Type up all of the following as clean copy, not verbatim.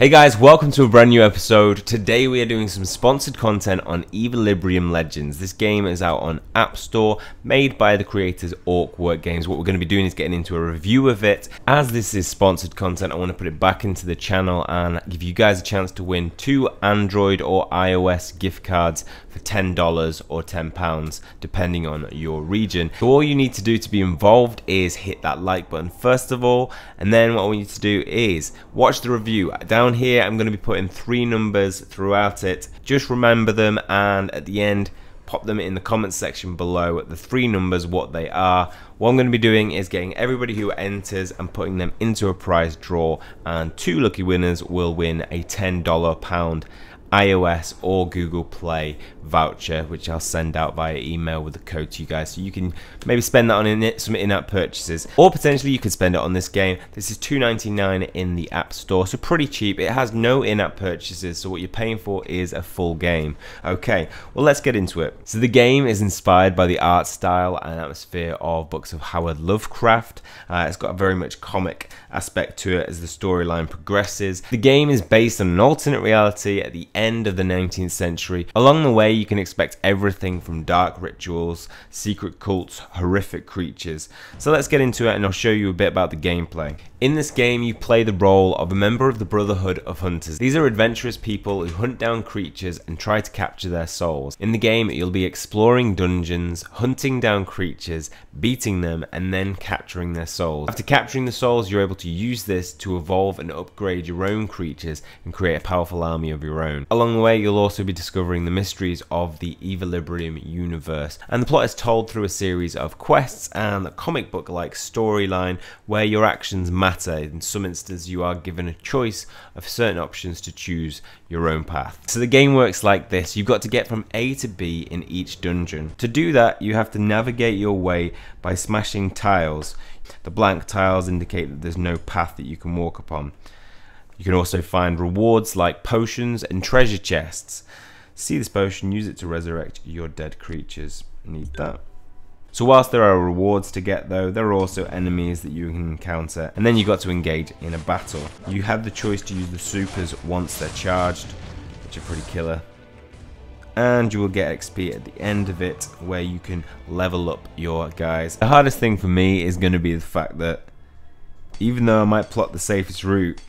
Hey guys, welcome to a brand new episode. Today we are doing some sponsored content on Evilibrium Legends. This game is out on App Store, made by the creators Orc Games. What we're going to be doing is getting into a review of it. As this is sponsored content, I want to put it back into the channel and give you guys a chance to win 2 Android or iOS gift cards for $10 or £10, depending on your region. So all you need to do to be involved is hit that like button first of all, and then what we need to do is watch the review. Down here I'm going to be putting 3 numbers throughout it. Just remember them, and at the end pop them in the comments section below, the 3 numbers, what they are. What I'm going to be doing is getting everybody who enters and putting them into a prize draw, and 2 lucky winners will win a $10 iOS or Google Play voucher, which I'll send out via email with the code to you guys, so you can maybe spend that on some in-app purchases, or potentially you could spend it on this game. This is $2.99 in the App Store, so pretty cheap. It has no in-app purchases, so what you're paying for is a full game. Okay, well, let's get into it. So the game is inspired by the art style and atmosphere of books of Howard Lovecraft. It's got a very much comic aspect to it as the storyline progresses. The game is based on an alternate reality at the end of the 19th century. Along the way you can expect everything from dark rituals, secret cults, horrific creatures. So let's get into it and I'll show you a bit about the gameplay. In this game you play the role of a member of the Brotherhood of Hunters. These are adventurous people who hunt down creatures and try to capture their souls. In the game you'll be exploring dungeons, hunting down creatures, beating them, and then capturing their souls. After capturing the souls, you're able to use this to evolve and upgrade your own creatures and create a powerful army of your own. Along the way you'll also be discovering the mysteries of the Evilibrium universe, and the plot is told through a series of quests and a comic book like storyline where your actions matter. In some instances you are given a choice of certain options to choose your own path. So the game works like this. You've got to get from A to B in each dungeon. To do that you have to navigate your way by smashing tiles. The blank tiles indicate that there's no path that you can walk upon. You can also find rewards like potions and treasure chests. See this potion, use it to resurrect your dead creatures. Need that. So whilst there are rewards to get though, there are also enemies that you can encounter, and then you've got to engage in a battle. You have the choice to use the supers once they're charged, which are pretty killer, and you will get XP at the end of it where you can level up your guys. The hardest thing for me is going to be the fact that even though I might plot the safest route,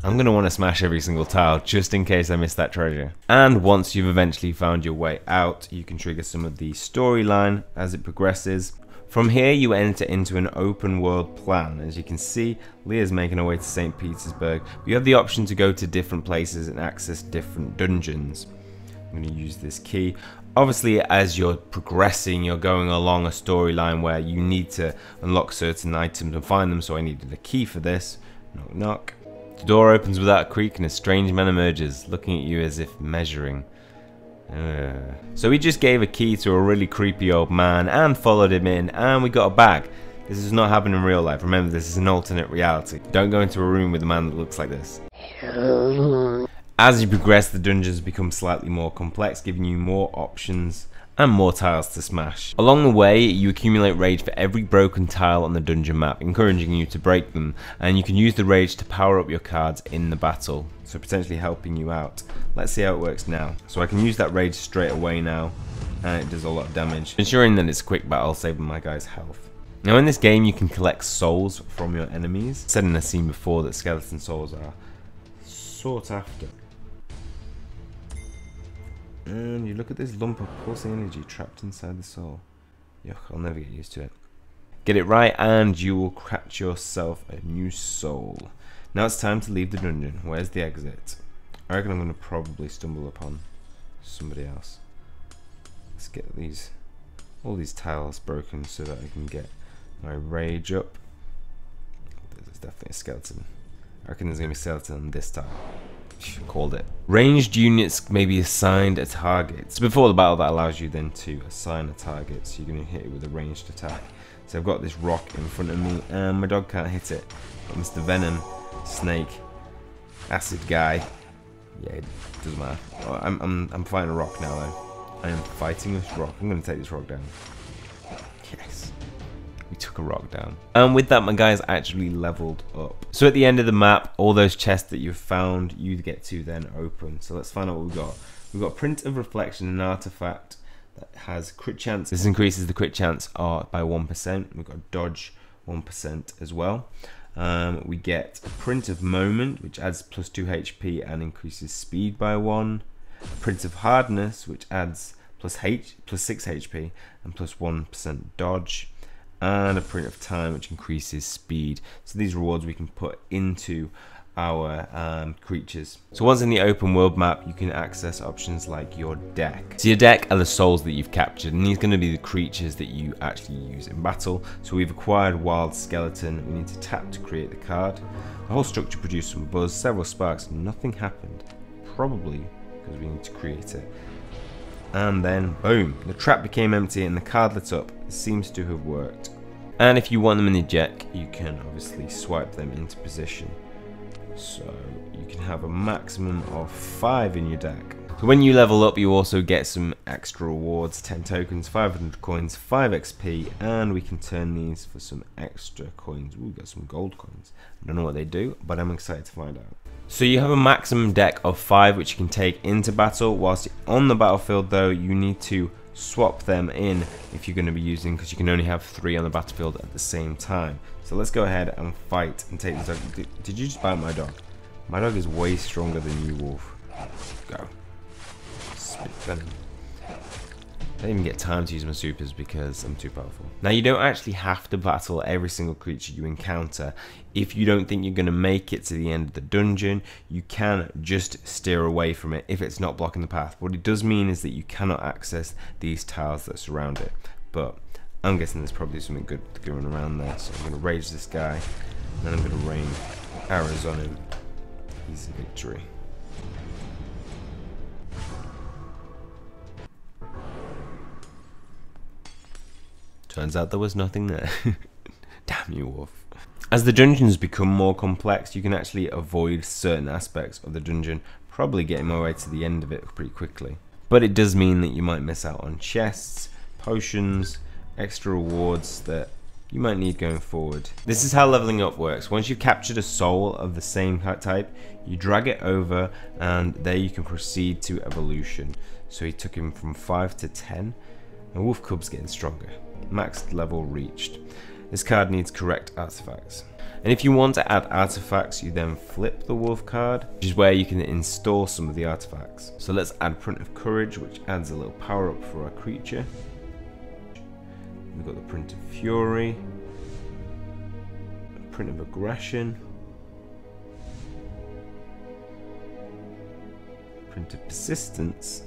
I'm going to want to smash every single tile just in case I miss that treasure. And once you've eventually found your way out, you can trigger some of the storyline as it progresses. From here you enter into an open world plan. As you can see, Leah's making her way to St. Petersburg. You have the option to go to different places and access different dungeons. I'm going to use this key. Obviously, as you're progressing, you're going along a storyline where you need to unlock certain items and find them, so I needed a key for this. Knock knock. The door opens without a creak and a strange man emerges, looking at you as if measuring. So we just gave a key to a really creepy old man and followed him in, and we got a bag. This does not happen in real life. Remember, this is an alternate reality. Don't go into a room with a man that looks like this. As you progress, the dungeons become slightly more complex, giving you more options and more tiles to smash. Along the way, you accumulate rage for every broken tile on the dungeon map, encouraging you to break them, and you can use the rage to power up your cards in the battle, so potentially helping you out. Let's see how it works now. So I can use that rage straight away now, and it does a lot of damage, ensuring that it's a quick battle, saving my guy's health. Now in this game you can collect souls from your enemies. Said in a scene before that skeleton souls are sought after. And you look at this lump of pulsing energy trapped inside the soul. Yuck, I'll never get used to it. Get it right and you will catch yourself a new soul. Now it's time to leave the dungeon. Where's the exit? I reckon I'm going to probably stumble upon somebody else. Let's get all these tiles broken so that I can get my rage up. There's definitely a skeleton. I reckon there's going to be a skeleton on this tile. Called it. Ranged units may be assigned a target. So before the battle, that allows you then to assign a target. So you're going to hit it with a ranged attack. So I've got this rock in front of me and my dog can't hit it. But Mr. Venom, Snake, Acid Guy, yeah, it doesn't matter. Oh, I'm fighting a rock now though. I am fighting this rock. I'm going to take this rock down. Yes. we took a rock down. And with that, my guys actually leveled up. So at the end of the map, all those chests that you've found, you get to then open. So let's find out what we've got. We've got Print of Reflection, an artifact that has crit chance. This increases the crit chance by 1%. We've got dodge 1% as well. We get a Print of Moment, which adds plus 2 HP and increases speed by 1. Print of Hardness, which adds plus 6 HP and plus 1% dodge. And a Print of Time, which increases speed. So these rewards we can put into our creatures. So once in the open world map, you can access options like your deck. So your deck are the souls that you've captured, and these are going to be the creatures that you actually use in battle. So we've acquired Wild Skeleton. We need to tap to create the card. The whole structure produced some buzz, several sparks, and nothing happened. Probably because we need to create it. And then boom, the trap became empty and the card lit up. It seems to have worked. And if you want them in the deck, you can obviously swipe them into position. So you can have a maximum of 5 in your deck. So when you level up, you also get some extra rewards, 10 tokens, 500 coins, 5 XP, and we can turn these for some extra coins. Ooh, we got some gold coins. I don't know what they do, but I'm excited to find out. So you have a maximum deck of 5 which you can take into battle. Whilst on the battlefield though, you need to swap them in if you're going to be using, because you can only have 3 on the battlefield at the same time. So let's go ahead and fight and take this dog. Did you just bite my dog? My dog is way stronger than you, Wolf. Go. Spit venom. I don't even get time to use my supers because I'm too powerful. Now you don't actually have to battle every single creature you encounter. If you don't think you're going to make it to the end of the dungeon, you can just steer away from it if it's not blocking the path. What it does mean is that you cannot access these tiles that surround it. But I'm guessing there's probably something good going around there. So I'm going to rage this guy, and then I'm going to rain arrows on him. Easy victory. Turns out there was nothing there. Damn you, Wolf. As the dungeons become more complex, you can actually avoid certain aspects of the dungeon, probably getting my way to the end of it pretty quickly. But it does mean that you might miss out on chests, potions, extra rewards that you might need going forward. This is how leveling up works. Once you've captured a soul of the same type, you drag it over, and there you can proceed to evolution. So he took him from 5 to 10, and Wolf Cub's getting stronger. Max level reached. This card needs correct artifacts. And if you want to add artifacts, you then flip the wolf card, which is where you can install some of the artifacts. So let's add Print of Courage, which adds a little power up for our creature. We've got the Print of Fury, Print of Aggression, Print of Persistence.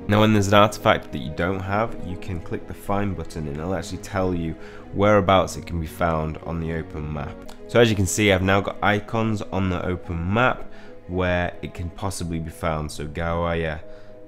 Now when there's an artifact that you don't have, you can click the find button and it'll actually tell you whereabouts it can be found on the open map. So as you can see, I've now got icons on the open map where it can possibly be found. So Gawaya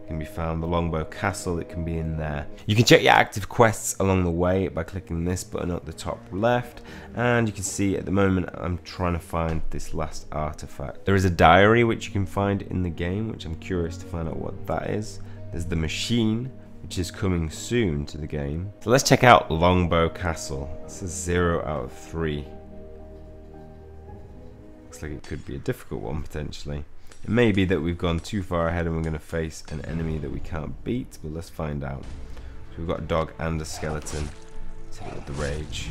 can be found, the Longbow Castle, it can be in there. You can check your active quests along the way by clicking this button at the top left, and you can see at the moment I'm trying to find this last artifact. There is a diary which you can find in the game, which I'm curious to find out what that is. There's the machine, which is coming soon to the game. So let's check out Longbow Castle. This is 0 out of 3. Looks like it could be a difficult one potentially. It may be that we've gone too far ahead and we're going to face an enemy that we can't beat, but let's find out. So we've got a dog and a skeleton. Let's hit it with the rage.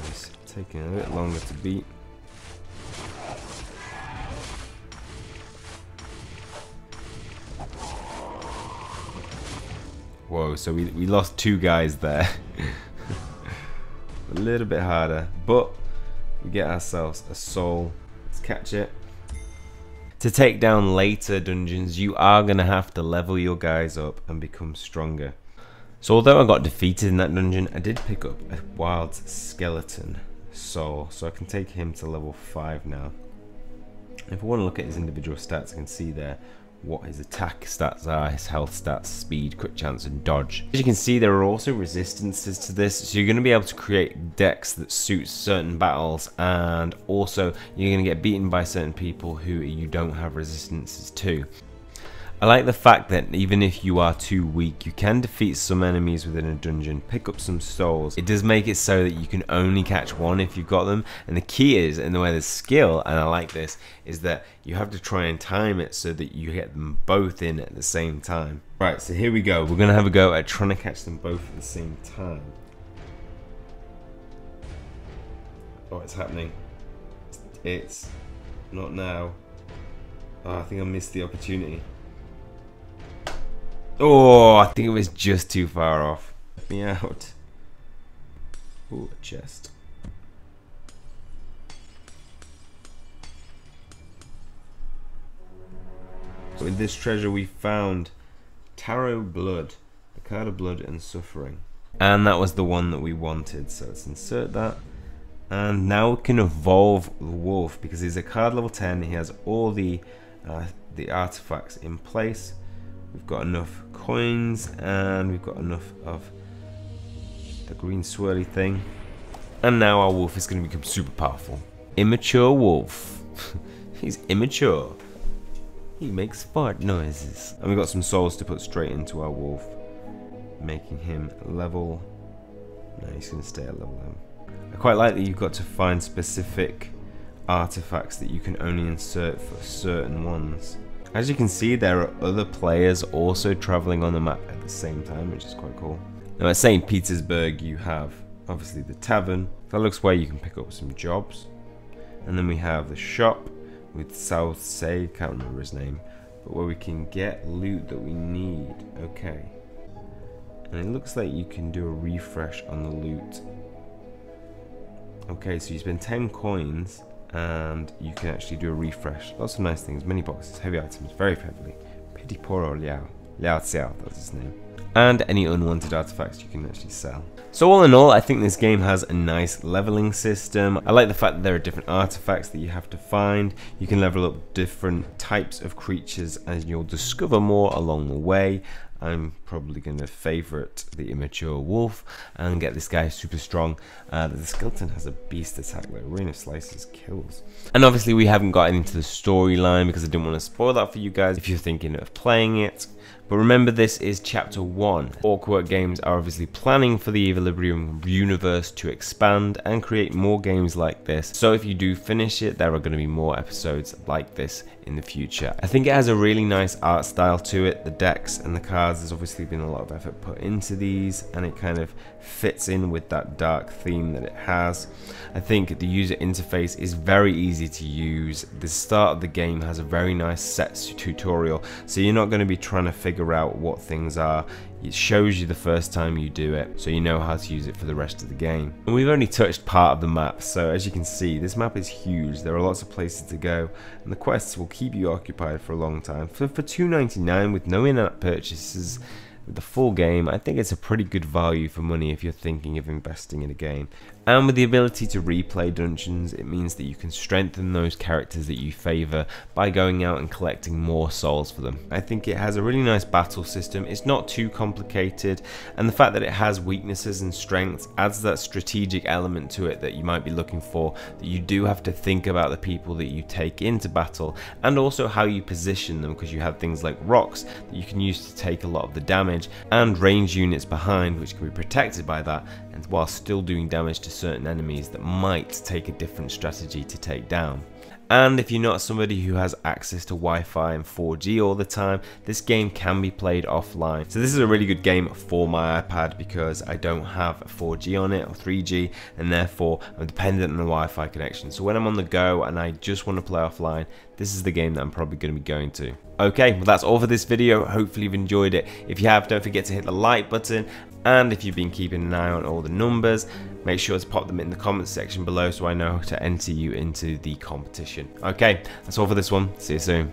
It's taking a bit longer to beat. Whoa, so we lost 2 guys there. A little bit harder, but we get ourselves a soul. Let's catch it. To take down later dungeons, you are going to have to level your guys up and become stronger. So although I got defeated in that dungeon, I did pick up a wild skeleton soul, so I can take him to level 5 now. If I want to look at his individual stats, I can see there what his attack stats are, his health stats, speed, crit chance, and dodge. As you can see, there are also resistances to this, so you're going to be able to create decks that suit certain battles, and also you're going to get beaten by certain people who you don't have resistances to. I like the fact that even if you are too weak, you can defeat some enemies within a dungeon, pick up some souls. It does make it so that you can only catch one if you've got them, and the key is, in the way there's skill, and I like this, is that you have to try and time it so that you get them both in at the same time. Right, so here we go. We're going to have a go at trying to catch them both at the same time. Oh, it's happening. It's not now. Oh, I think I missed the opportunity. Oh, I think it was just too far off. Let me out. Ooh, a chest. With this treasure we found Tarot Blood, the card of blood and suffering. And that was the one that we wanted, so let's insert that. And now we can evolve the wolf because he's a card level 10, he has all the artifacts in place. We've got enough coins and we've got enough of the green swirly thing. And now our wolf is going to become super powerful. Immature wolf. He's immature. He makes fart noises. And we've got some souls to put straight into our wolf, making him level. No, he's going to stay at level 11. I quite like that you've got to find specific artifacts that you can only insert for certain ones. As you can see, there are other players also traveling on the map at the same time, which is quite cool. Now at St. Petersburg you have obviously the tavern. That looks where you can pick up some jobs. And then we have the shop with South Say, can't remember his name, but where we can get loot that we need. Okay. And it looks like you can do a refresh on the loot. Okay, so you spend 10 coins and you can actually do a refresh. Lots of nice things, many boxes, heavy items, very heavily. Petit Poro Liao Xiao, that's his name. And any unwanted artifacts you can actually sell. So all in all, I think this game has a nice leveling system. I like the fact that there are different artifacts that you have to find. You can level up different types of creatures and you'll discover more along the way. I'm probably going to favourite the immature wolf and get this guy super strong. The skeleton has a beast attack, like rain of slices kills. And obviously we haven't gotten into the storyline because I didn't want to spoil that for you guys if you're thinking of playing it. But remember, this is chapter 1. Orc Games are obviously planning for the Evilibrium universe to expand and create more games like this. So if you do finish it, there are going to be more episodes like this in the future. I think it has a really nice art style to it. The decks and the cards, there's obviously been a lot of effort put into these and it kind of fits in with that dark theme that it has. I think the user interface is very easy to use. The start of the game has a very nice set tutorial, so you're not going to be trying to figure out what things are. It shows you the first time you do it, so you know how to use it for the rest of the game. And we've only touched part of the map, so as you can see, this map is huge. There are lots of places to go, and the quests will keep you occupied for a long time. For $2.99 with no in-app purchases, with the full game, I think it's a pretty good value for money if you're thinking of investing in a game. And with the ability to replay dungeons, it means that you can strengthen those characters that you favour by going out and collecting more souls for them. I think it has a really nice battle system. It's not too complicated, and the fact that it has weaknesses and strengths adds that strategic element to it that you might be looking for, that you do have to think about the people that you take into battle and also how you position them, because you have things like rocks that you can use to take a lot of the damage and range units behind which can be protected by that, and while still doing damage to certain enemies that might take a different strategy to take down. And if you're not somebody who has access to Wi-Fi and 4G all the time, this game can be played offline. So this is a really good game for my iPad because I don't have 4G on it or 3G, and therefore I'm dependent on a Wi-Fi connection. So when I'm on the go and I just want to play offline, this is the game that I'm probably going to be going to. Okay, well that's all for this video. Hopefully you've enjoyed it. If you have, don't forget to hit the like button, and if you've been keeping an eye on all the numbers, make sure to pop them in the comments section below so I know to enter you into the competition. Okay, that's all for this one. See you soon.